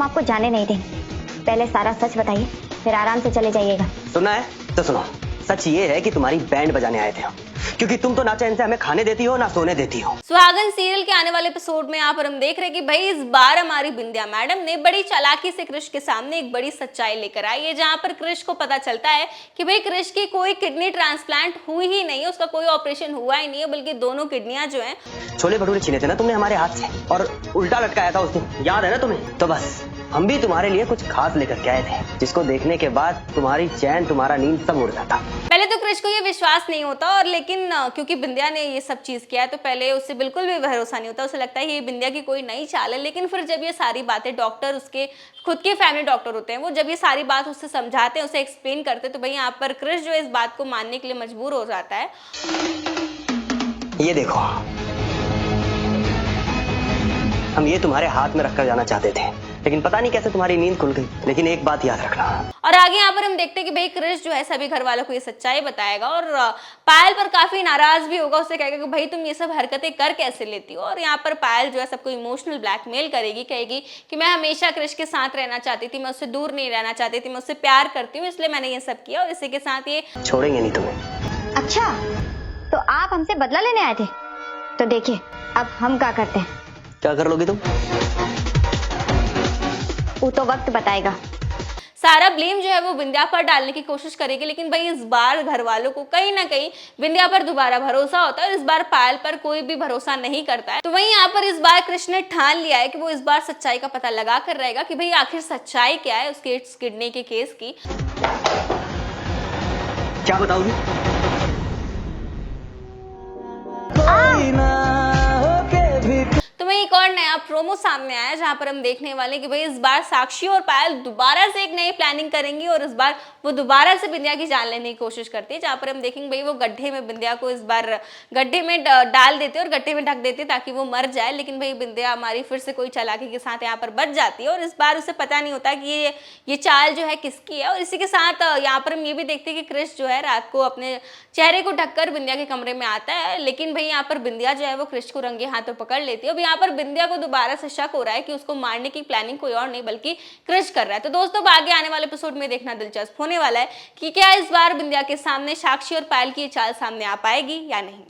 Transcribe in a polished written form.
हम आपको जाने नहीं देंगे। पहले सारा सच बताइए, फिर आराम से चले जाइएगा। सुना है तो सुनो। सच ये है कि तुम्हारी बैंड बजाने आए थे हम, क्योंकि तुम तो ना चैन से हमें खाने देती हो ना सोने देती हो। सुहागन सीरियल के आने वाले एपिसोड में यहाँ पर हम देख रहे हैं कि भाई इस बार हमारी बिंदिया मैडम ने बड़ी चालाकी से कृष के सामने एक बड़ी सच्चाई लेकर आई है, जहाँ पर कृष को पता चलता है कि भाई कृष की कोई किडनी ट्रांसप्लांट हुई ही नहीं है, उसका कोई ऑपरेशन हुआ ही नहीं है, बल्कि दोनों किडनियां जो है। छोले भटूरे छीने थे ना तुमने हमारे हाथ से और उल्टा लटकाया था उस दिन, याद है ना तुम्हें? तो बस हम भी तुम्हारे लिए कुछ खास लेकर के आए थे, जिसको देखने के बाद तुम्हारी चैन तुम्हारा नींद सब उड़ जाता। पहले तो कृष को ये विश्वास नहीं होता, और लेकिन क्योंकि बिंदिया ने ये सब चीज किया है तो पहले उससे बिल्कुल भी भरोसा नहीं होता, उसे लगता है कि ये बिंदिया की कोई नई चाल है। लेकिन फिर जब ये सारी बातें डॉक्टर, उसके खुद के फैमिली डॉक्टर होते हैं, वो जब ये सारी बात उससे समझाते हैं, उसे एक्सप्लेन करते हैं, तो भाई यहाँ पर कृष जो है इस बात को मानने के लिए मजबूर हो जाता है। ये देखो, हम ये तुम्हारे हाथ में रखकर जाना चाहते थे, लेकिन पता नहीं कैसे तुम्हारी नींद खुल गई। लेकिन एक बात याद रखना। और आगे यहाँ पर हम देखते हैं कि भाई कृष जो है सभी घर वालों को ये सच्चाई बताएगा, और पायल पर काफी नाराज भी होगा। उसे कहेगा कि भाई तुम ये सब हरकतें कर कैसे लेती हो। और यहाँ पर पायल जो है सबको इमोशनल ब्लैकमेल करेगी, कहेगी कि मैं हमेशा कृष के साथ रहना चाहती थी, मैं उससे दूर नहीं रहना चाहती थी, मैं उससे प्यार करती हूँ, इसलिए मैंने ये सब किया, और इसी के साथ ये छोड़ेंगे नहीं तुम्हें। अच्छा, तो आप हमसे बदला लेने आए थे? तो देखिए अब हम क्या करते हैं। क्या कर लोगी तुम? वो तो वक्त बताएगा। सारा ब्लेम जो है वो बिंदिया पर डालने की कोशिश करेगी, लेकिन भाई इस बार घर वालों को कहीं ना कहीं बिंदिया पर दोबारा भरोसा होता है, और इस बार पायल पर कोई भी भरोसा नहीं करता है। तो वहीं यहाँ पर इस बार कृष ने ठान लिया है कि वो इस बार सच्चाई का पता लगा कर रहेगा कि भाई आखिर सच्चाई क्या है उसके किडनी के केस की। क्या बताओगी? तो वहीं एक और नया प्रोमो सामने आया, जहां पर हम देखने वाले कि भाई इस बार साक्षी और पायल दोबारा से एक नई प्लानिंग करेंगी, और इस बार वो दोबारा से बिंदिया की जान लेने की कोशिश करती है। जहां पर हम देखेंगे भाई वो गड्ढे में बिंदिया को इस बार गड्ढे में डाल देते और गड्ढे में ढक देते ताकि वो मर जाए। लेकिन भाई बिंदिया हमारी फिर से कोई चालाकी के साथ यहाँ पर बच जाती है, और इस बार उसे पता नहीं होता कि ये चाल जो है किसकी है। और इसी के साथ यहाँ पर हम ये भी देखते हैं कि कृष जो है रात को अपने चेहरे को ढककर बिंदिया के कमरे में आता है, लेकिन भाई यहाँ पर बिंदिया जो है वो कृष को रंगे हाथों पकड़ लेती है। अब यहाँ पर बिंदिया को दोबारा से शक हो रहा है कि उसको मारने की प्लानिंग कोई और नहीं बल्कि कृष कर रहा है। तो दोस्तों आगे आने वाले एपिसोड में देखना दिलचस्प होने वाला है कि क्या इस बार बिंदिया के सामने साक्षी और पायल की ये चाल सामने आ पाएगी या नहीं।